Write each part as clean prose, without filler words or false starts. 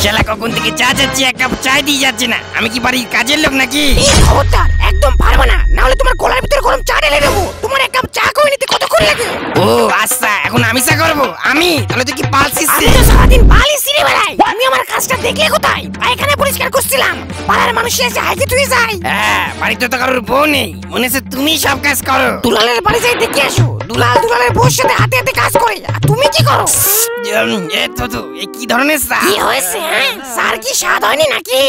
শালা কখন থেকে চা চাচ্ছি, এক কাপ চাই দিয়ে যাচ্ছে না। আমি কি বাড়ির কাজের লোক নাকি? খবরদার, একদম পারবা না, না হলে তোমার গলার ভিতরে গরম চা ঢেলে দেবো। তোমার এক কাপ চা করে নিতে কতক্ষণ লাগে? ও আচ্ছা, এখন আমি চা করবো? আমি তাহলে তুই কি পালছিস? আমি তো সারাদিন বালি ছিঁড়ে বেড়াই। আমি আমার কাজটা দেখলে কোথায়? পায়খানা পরিষ্কার করছিলাম, পাড়ার মানুষ এসে হাইকে তুই যাই। হ্যাঁ, বাড়িতে তো কারোর বউ নেই, মনে হচ্ছে তুমি সব কাজ করো। দুলালের বাড়ি যাই দেখে আসো, দুলালের বউর সাথে হাতে হাতে কাজ করে। আর তুমি কি করো? এ কি ধরনের চা? কি হয়েছে? স্যার কি স্বাদ হয়নি নাকি?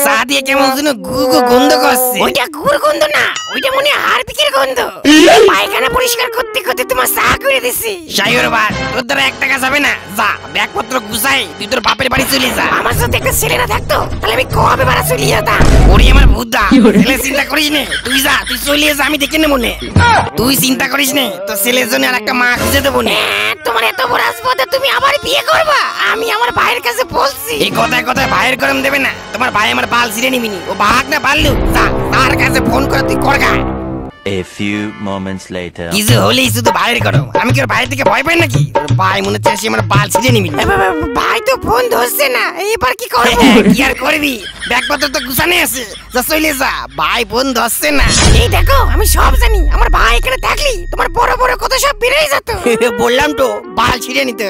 চা দিয়ে কেমন যেন গু গন্ধ করছে। ওইটা গুড় গন্ধ না, ওইটা মনে হয় হারপিকের গন্ধ। পায়খানা পরিষ্কার করতে করতে তোমার চা করে দিছি। সাইর বা তোর দ্বারা এক টাকা যাবে না। যা ব্যাগপত্র গুছাই তুই তোর বাপের বাড়ি চলে যা। আমার সাথে একটা ছেলে না থাকতো তাহলে আমি কবে বাড়া চলে যেতাম। ওরে আমার ভূতদা, ছেলে চিন্তা করিস নে, তুই যা, তুই চলে যা, আমি দেখে নেবো নে। তুই চিন্তা করিস নে, তোর ছেলের জন্য আর একটা মা খুঁজে দেবো নে। তোমার এত বড় আসপদে তুমি আবার বিয়ে করবা? আমি আমার ভাইয়ের কাছে বলছি। এই কথায় কথায় ভাইয়ের গরম দেবে না। তোমার ভাই আমার বাল ছিঁড়ে নিবিনি, ও ভাগ না পারলু। যা তার কাছে ফোন করে তুই করগা। A few moments later. কিছু হলেই শুধু ভাইয়ের গরম। আমি কি ওর ভাই থেকে ভয় পাই নাকি? ওর ভাই মনে হচ্ছে সে আমার বাল ছিঁড়ে নিবি। ভাই তো ফোন ধরছে না, এবার কি করবো? কি আর করবি, ব্যাগপত্র তো গুছানে আছে, যা চলে যা। ভাই ফোন ধরছে না। এই দেখো, আমি সব জানি। আমার ভাই এখানে থাকলি তোমার বড় বড় কথা সব বেরিয়ে যেত। বললাম তো বাল ছিঁড়ে নিতে।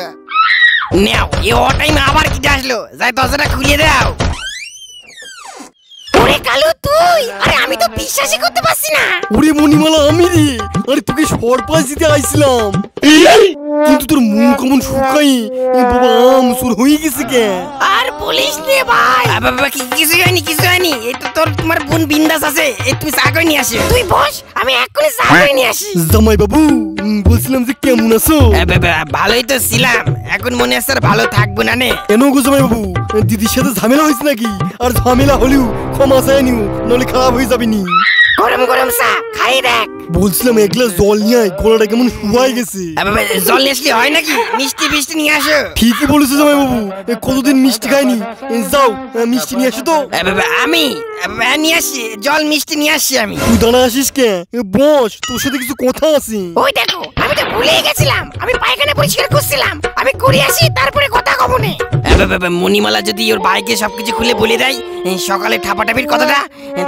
নাও, এ ও টাইমে আবার কি আসলো, যাই দরজাটা খুলে দাও। ওরে কালু তুই? আরে আমি তো বিশ্বাসই করতে পারছি না। ওরে মণিমালা, আমি রে। আরে তোকে সরপ্রাইজ দিতে আইছিলাম, কিন্তু তোর মুখ কেমন শুকাই বাবা, আমসুর হয়ে গেছে কে? আর বলিস নে ভাই। বাবা কিছু হয়নি, কিছু হয়নি। এই তো তোমার বোন বিন্দাস আছে, এই তুমি চা করে নিয়ে আসো। তুই বস, আমি এক্ষুনি চা করে নিয়ে আসি। জামাই বাবু, বলছিলাম যে কেমন আছো? ভালোই তো ছিলাম, এখন মনে হচ্ছে আর ভালো থাকবো না নে। কেন গো জামাই বাবু, দিদির সাথে ঝামেলা হয়েছে নাকি? আর ঝামেলা হলেও ক্ষমা চাই নিও, নলে খারাপ হয়ে যাবে নি। গরম গরম চা খাই দেখ। বলছিলাম এক গ্লাস জল নিয়ে আয়, গলাটা কেমন শুয়াই গেছে। জল নিয়ে আসলে হয় নাকি? মিষ্টি মিষ্টি নিয়ে আসো। ঠিকই বলেছো জামাই বাবু, কতদিন মিষ্টি খাইনি। যাও মিষ্টি নিয়ে আসো তো। আমি নিয়ে আসি জল, মিষ্টি নিয়ে আসছি আমি। তুই দাঁড়া আসিস কে? বস, তোর সাথে কিছু কথা আছে। ওই দেখো, আমি তো ভুলেই গেছিলাম, আমি পায়খানা পরিষ্কার করছিলাম। আমি করে আসি, তারপরে কথা কব নে। মণিমালা যদি ওর ভাইকে সবকিছু খুলে বলে দেয় সকালে ঠাপাঠাপির কথাটা,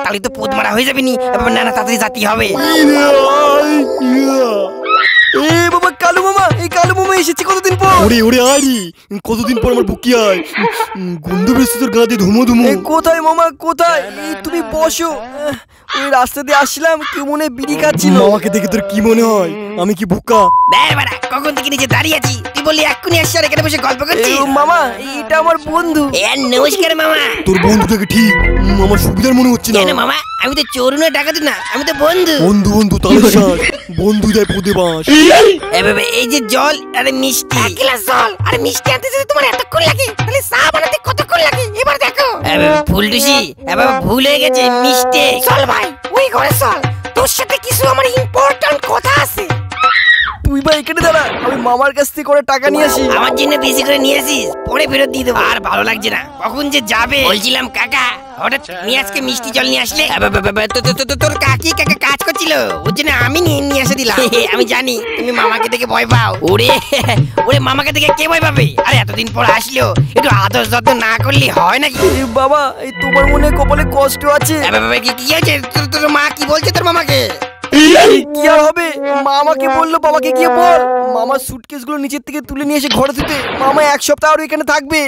তাহলে তো পোদ মারা হয়ে যাবে নি। না না, তাড়াতাড়ি জাতি হবে। এ বাবা, কালু মামা, এই কালু মামা এসেছে কতদিন পর। ওরে ওরে আরি, কতদিন পর আমার বুকি আয়। গন্ধ বেশি তোর গাতে ধুমো ধুমো। কোথায় মামা কোথায়? তুমি বসো। ওই রাস্তা দিয়ে আসলাম, কেউ মনে বিড়ি খাচ্ছিল। মামাকে দেখে তোর কি মনে হয় আমি কি বোকা? কখন থেকে নিচে দাঁড়িয়ে আছি, তুই বললি এক্ষুনি আসছি, আর এখানে বসে গল্প করছিস। মামা, এটা আমার বন্ধু। নমস্কার মামা। তোর বন্ধুটাকে ঠিক আমার সুবিধার মনে হচ্ছে না। কেন মামা, আমি তো চোরুনে ডাকাতি না, আমি তো বন্ধু। বন্ধু বন্ধু তাহলে বন্ধু যায় পদে বাস। এই যে জল আর মিষ্টি। এক গ্লাস জল আর মিষ্টি আনতে যদি তোমার এতক্ষণ লাগে, তাহলে চা বানাতে কতক্ষণ লাগে এবার দেখো। ফুলটুসি, ভুল হয়ে গেছে, মিষ্টি। চল ভাই, ওই ঘরে চল, তোর সাথে কিছু আমার ইম্পর্টেন্ট কথা আছে। তুই ভাই এখানে দাঁড়া, আমি মামার কাছ থেকে করে টাকা নিয়ে আসি। আমার জন্য বেশি করে নিয়ে আসিস, পরে ফেরত দিয়ে দেবো। আর ভালো লাগছে না, কখন যে যাবে। বলছিলাম কাকা, হঠাৎ নিয়ে আজকে মিষ্টি জল নিয়ে আসলে। তোর কাকি কাকা কাজ করছিল, ওর জন্য আমি নিয়ে এসে দিলাম। আমি জানি তুমি মামাকে দেখে ভয় পাও। ওরে ওরে, মামাকে দেখে কে ভয় পাবে? আরে এতদিন পর আসলো, একটু আদর যত্ন না করলে হয় নাকি? বাবা, এই তোমার মনে কপালে কষ্ট আছে। কি হয়েছে? তোর মা কি বলছে তোর মামাকে? কি আর হবে, মামাকে বললো বাবাকে গিয়ে বল মামার সুটকেস গুলো নিচের থেকে তুলে নিয়ে এসে ঘরে দিতে। মামা এক সপ্তাহ আর এখানে থাকবে।